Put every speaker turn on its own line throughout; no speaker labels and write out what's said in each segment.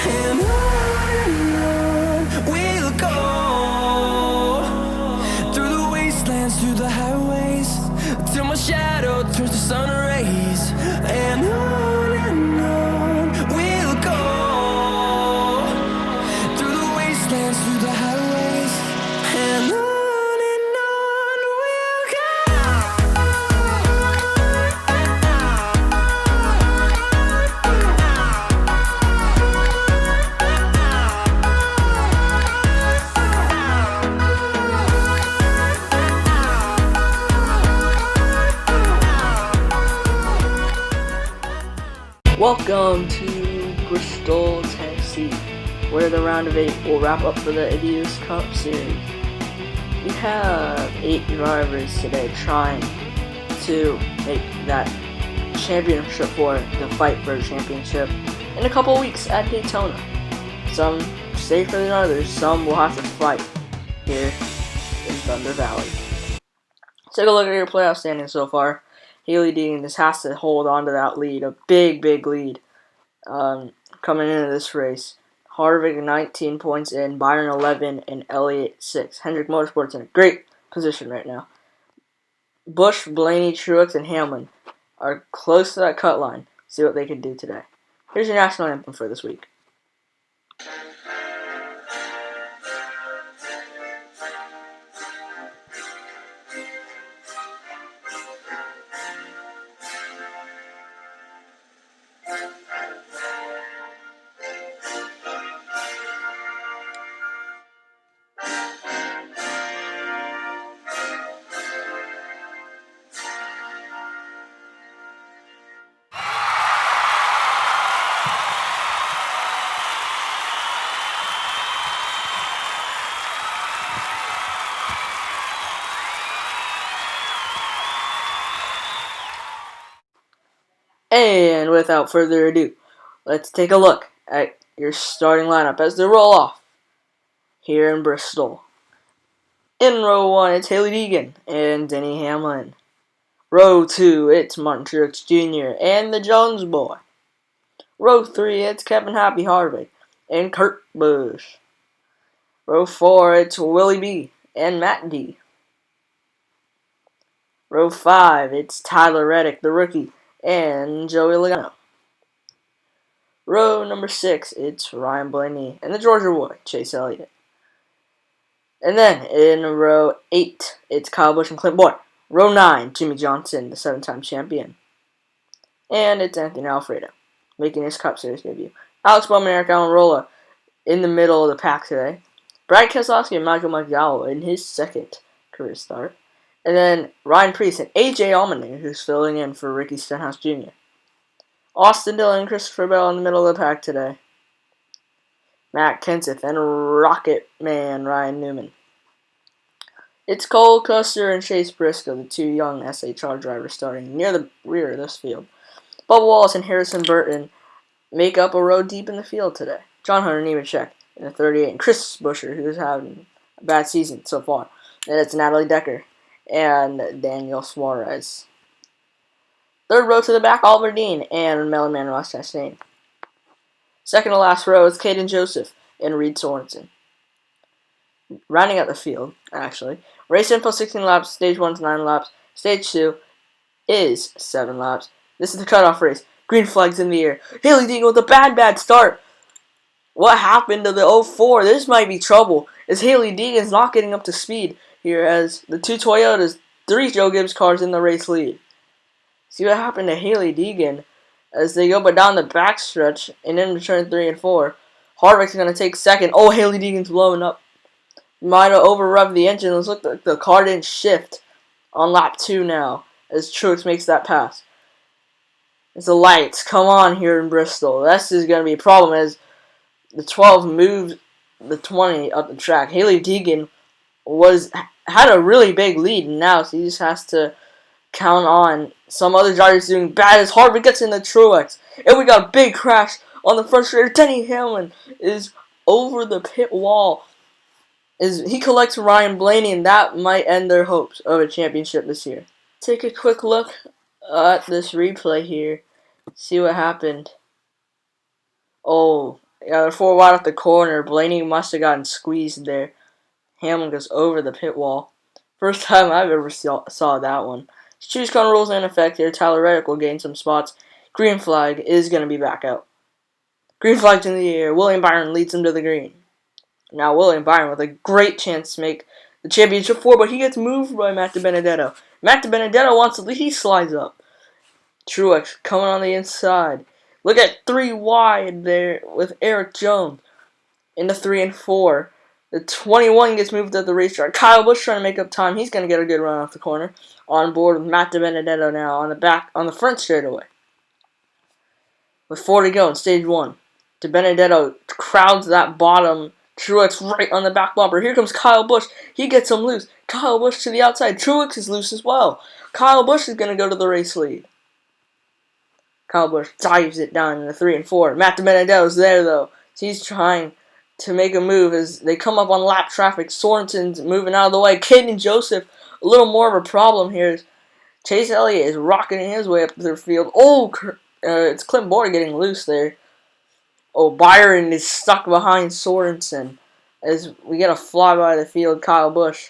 And on we'll go, through the wastelands, through the highways, till my shadow turns to sun rays. And on we'll go, through the wastelands, through the highways, and on we'll go.
Welcome to Bristol, Tennessee, where the round of 8 will wrap up for the Adidas Cup Series. We have 8 drivers today trying to make that championship for the fight for a championship in a couple weeks at Daytona. Some safer than others, some will have to fight here in Thunder Valley. Let's take a look at your playoff standings so far. Hailie Deegan just has to hold on to that lead, a big lead coming into this race. Harvick 19 points in, Byron 11, and Elliott 6. Hendrick Motorsports in a great position right now. Busch, Blaney, Truex, and Hamlin are close to that cut line. See what they can do today. Here's your national anthem for this week. And without further ado, let's take a look at your starting lineup as they roll off here in Bristol. In row 1, it's Hailie Deegan and Denny Hamlin. Row 2, it's Martin Truex Jr. and the Jones Boy. Row 3, it's Kevin Happy Harvick and Kurt Busch. Row 4, it's Willie B and Matt D. Row 5, it's Tyler Reddick, the rookie, and Joey Logano. Row number 6, it's Ryan Blaney and the Georgia boy, Chase Elliott. And then in row 8, it's Kyle Busch and Clint Boyer. Row 9, Jimmy Johnson, the 7-time champion. And it's Anthony Alfredo, making his Cup Series debut. Alex Bowman and Eric Almirola in the middle of the pack today. Brad Keselowski and Michael McDowell in his second career start. And then Ryan Preece and A.J. Allmendinger, who's filling in for Ricky Stenhouse Jr. Austin Dillon and Christopher Bell in the middle of the pack today. Matt Kenseth and Rocket Man Ryan Newman. It's Cole Custer and Chase Briscoe, the 2 young SHR drivers starting near the rear of this field. Bubba Wallace and Harrison Burton make up a row deep in the field today. John Hunter Nemechek in the 38, and Chris Buescher, who's having a bad season so far. And it's Natalie Decker and Daniel Suarez. Third row to the back, Oliver Dean and Melon Man Ross Chastain. Second to last row is Caden Joseph and Reed Sorensen. Rounding out the field, actually. Race info 16 laps, stage 1 is 9 laps, stage 2 is 7 laps. This is the cutoff race. Green flags in the air. Hailie Deegan with a bad start. What happened to the 04? This might be trouble, as Hailie Deegan's not getting up to speed here as the 2 Toyotas, 3 Joe Gibbs cars in the race lead. See what happened to Hailie Deegan as they go down the backstretch and into turn 3 and 4. Harvick's going to take second. Oh, Hailie Deegan's blowing up. Might have over-revved the engine. It looks like the car didn't shift on lap 2 now as Truex makes that pass. It's the lights. Come on here in Bristol. This is going to be a problem as the 12 moved the 20 up the track. Hailie Deegan had a really big lead now, so he just has to count on some other drivers doing bad as Harvick gets in the Truex. And we got a big crash on the front straight. Denny Hamlin is over the pit wall. He collects Ryan Blaney, and that might end their hopes of a championship this year. Take a quick look at this replay here. See what happened. Oh, Yeah, they're 4 wide off the corner. Blaney must have gotten squeezed there. Hamlin goes over the pit wall. First time I've ever saw that one. Choose cone rules in effect here. Tyler Reddick will gain some spots. Green flag is going to be back out. Green flag's in the air. William Byron leads him to the green. Now William Byron with a great chance to make the championship 4, but he gets moved by Matt DiBenedetto. Matt DiBenedetto wants to lead. He slides up. Truex coming on the inside. Look at 3 wide there with Eric Jones in the 3 and 4. The 21 gets moved at the racetrack. Kyle Busch trying to make up time. He's going to get a good run off the corner. On board with Matt DiBenedetto now on the front straightaway. With 4 to go in stage 1. DiBenedetto crowds that bottom. Truex right on the back bumper. Here comes Kyle Busch. He gets him loose. Kyle Busch to the outside. Truex is loose as well. Kyle Busch is going to go to the race lead. Kyle Busch dives it down in the 3 and 4. Matt DiBenedetto's there though. He's trying to make a move as they come up on lap traffic. Sorensen's moving out of the way. Caden Joseph, a little more of a problem here. Chase Elliott is rocketing his way up the field. Oh, it's Clint Bowyer getting loose there. Oh, Byron is stuck behind Sorensen as we get a flyby of the field. Kyle Busch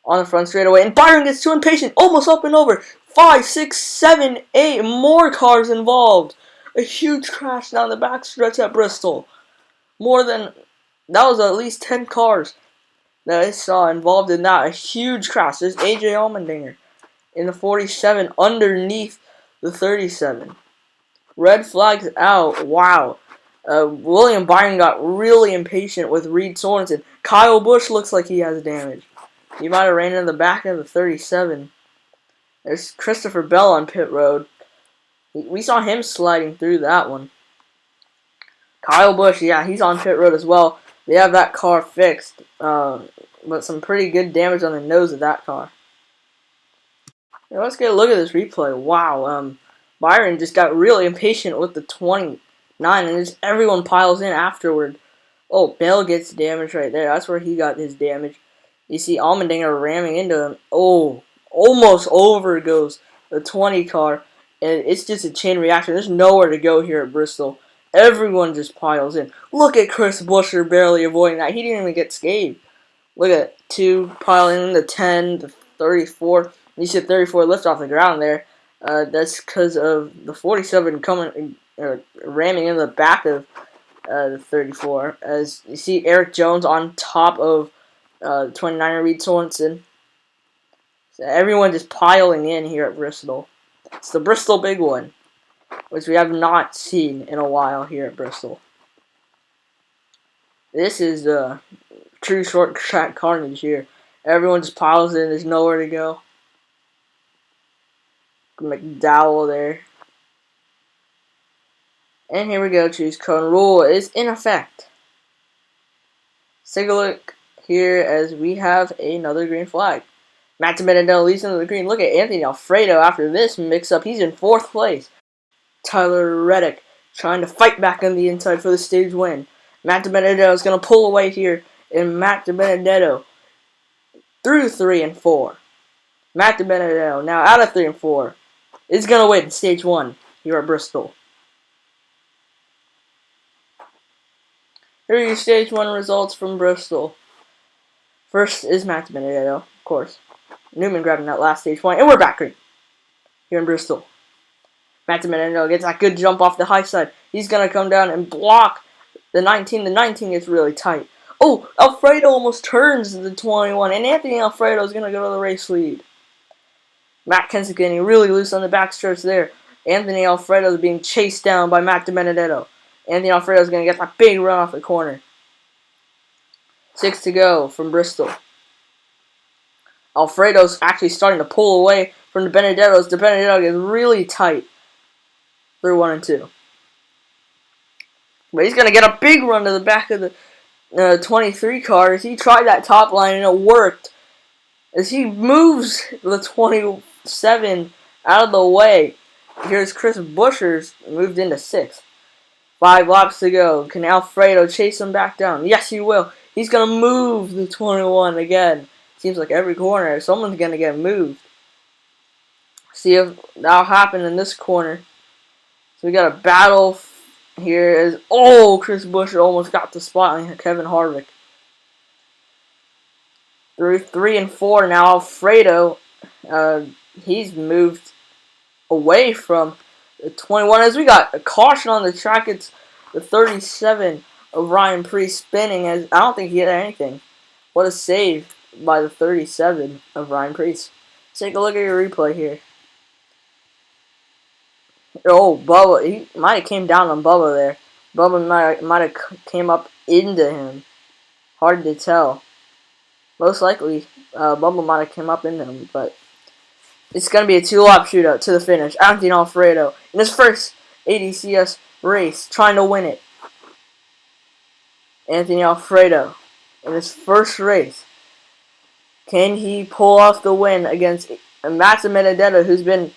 on the front straightaway, and Byron gets too impatient, almost up and over. 5, 6, 7, 8 more cars involved. A huge crash down the back stretch at Bristol. That was at least 10 cars that I saw involved in that. A huge crash. There's AJ Allmendinger in the 47 underneath the 37. Red flags out. Wow. William Byron got really impatient with Reed Sorensen. Kyle Busch looks like he has damage. He might have ran in the back of the 37. There's Christopher Bell on pit road. We saw him sliding through that one. Kyle Busch, yeah, he's on pit road as well. They have that car fixed, but some pretty good damage on the nose of that car. Now let's get a look at this replay. Wow, Byron just got really impatient with the 29, and just everyone piles in afterward. Oh, Bell gets damage right there. That's where he got his damage. You see Allmendinger ramming into him. Oh, almost over goes the 20 car. And it's just a chain reaction. There's nowhere to go here at Bristol. Everyone just piles in. Look at Chris Buescher barely avoiding that. He didn't even get scathed. Look at 2 piling in, the 10, the 34. You see 34 lift off the ground there. That's because of the 47 coming, ramming in the back of the 34. As you see Eric Jones on top of the 29er Reed Sorensen. So everyone just piling in here at Bristol. It's the Bristol Big One, which we have not seen in a while here at Bristol. This is true short track carnage here. Everyone just piles in. There's nowhere to go. McDowell there. And here we go. Choose cone rule is in effect. Let's take a look here as we have another green flag. Matt DiBenedetto leads into the green. Look at Anthony Alfredo after this mix-up. He's in 4th place. Tyler Reddick trying to fight back on the inside for the stage win. Matt DiBenedetto is going to pull away here. And Matt DiBenedetto through 3 and 4. Matt DiBenedetto now out of 3 and 4 is going to win stage 1 here at Bristol. Here are your stage 1 results from Bristol. First is Matt DiBenedetto, of course. Newman grabbing that last stage point, and we're back green here in Bristol. Matt DiBenedetto gets that good jump off the high side. He's going to come down and block the 19. The 19 gets really tight. Oh, Alfredo almost turns the 21, and Anthony Alfredo is going to go to the race lead. Matt Kenseth getting really loose on the backstretch there. Anthony Alfredo is being chased down by Matt DiBenedetto. Anthony Alfredo is going to get that big run off the corner. 6 to go from Bristol. Alfredo's actually starting to pull away from DiBenedetto. DiBenedetto gets really tight through 1 and 2. But he's going to get a big run to the back of the 23 car as he tried that top line and it worked. As he moves the 27 out of the way. Here's Chris Buescher's moved into 6th. 5 laps to go. Can Alfredo chase him back down? Yes, he will. He's going to move the 21 again. Seems like every corner, someone's going to get moved. See if that'll happen in this corner. So we got a battle Here is, oh, Chris Buescher almost got the spot on Kevin Harvick. Through 3 and 4 now, Alfredo, he's moved away from the 21 as we got a caution on the track. It's the 37 of Ryan Preece spinning as I don't think he hit anything. What a save by the 37 of Ryan Preece. Take a look at your replay here. Oh, Bubba, he might have came down on Bubba there. Bubba might have came up into him. Hard to tell. Most likely, Bubba might have came up into him, but it's going to be a 2-lap shootout to the finish. Anthony Alfredo in his first ADCS race, trying to win it. Anthony Alfredo in his first race. Can he pull off the win against Max Benedetto, who's been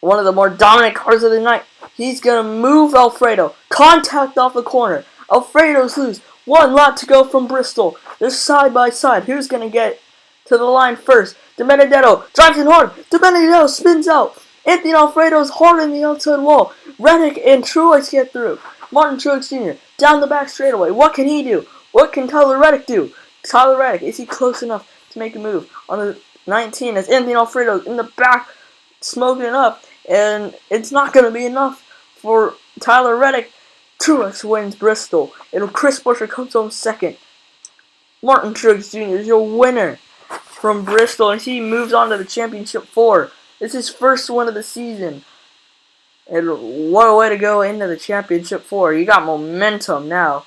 one of the more dominant cars of the night? He's going to move Alfredo. Contact off the corner. Alfredo's loose. 1 lap to go from Bristol. They're side by side. Who's going to get to the line first? Benedetto drives in hard. Benedetto spins out. Anthony Alfredo's hard on the outside wall. Reddick and Truex get through. Martin Truex Jr. down the back straightaway. What can he do? What can Tyler Reddick do? Tyler Reddick, is he close enough to make a move on the 19 as Anthony Alfredo in the back smoking it up, and it's not going to be enough for Tyler Reddick. Truex wins Bristol, and Chris Buescher comes home second. Martin Truex Jr. is your winner from Bristol, and he moves on to the Championship 4. It's his first win of the season, and what a way to go into the Championship 4. You got momentum now.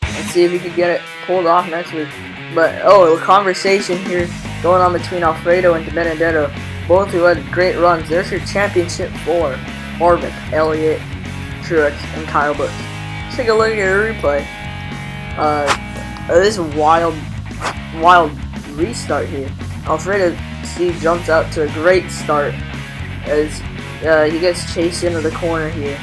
Let's see if he can get it pulled off next week. But, oh, a conversation here going on between Alfredo and Benedetto, both who had great runs. There's your Championship 4. Harvick, Elliott, Truex, and Kyle Busch. Let's take a look at your replay. This wild restart here. Alfredo, Steve jumps out to a great start as he gets chased into the corner here.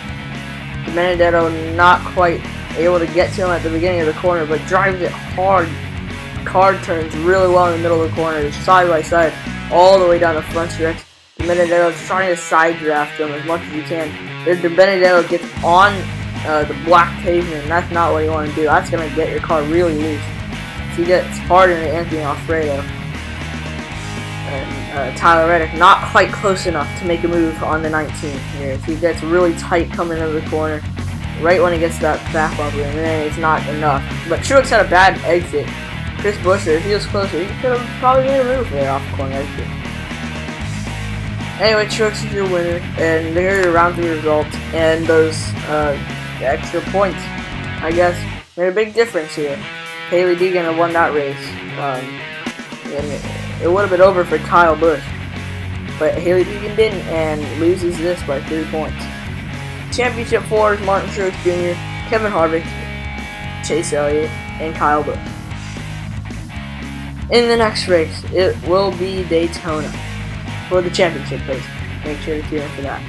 Benedetto not quite able to get to him at the beginning of the corner, but drives it hard. Car turns really well in the middle of the corner, side by side, all the way down the front stretch. Benedetto's trying to side draft him as much as you can. Benedetto gets on the black pavement, and that's not what you want to do. That's going to get your car really loose. So he gets hard into Anthony Alfredo. And Tyler Reddick not quite close enough to make a move on the 19 here. So he gets really tight coming into the corner right when he gets that back bumper, and then it's not enough. But Truex had a bad exit. Chris Buescher, if he was closer, he could have probably made a move there off the corner exit. Anyway, Truex is your winner, and there are your round 3 results, and those extra points, I guess, made a big difference here. Haley Deegan had won that race, and it would have been over for Kyle Busch, but Haley Deegan didn't, and loses this by 3 points. Championship 4 is Martin Truex Jr., Kevin Harvick, Chase Elliott, and Kyle Busch. In the next race, it will be Daytona for the championship race. Make sure to tune in for that.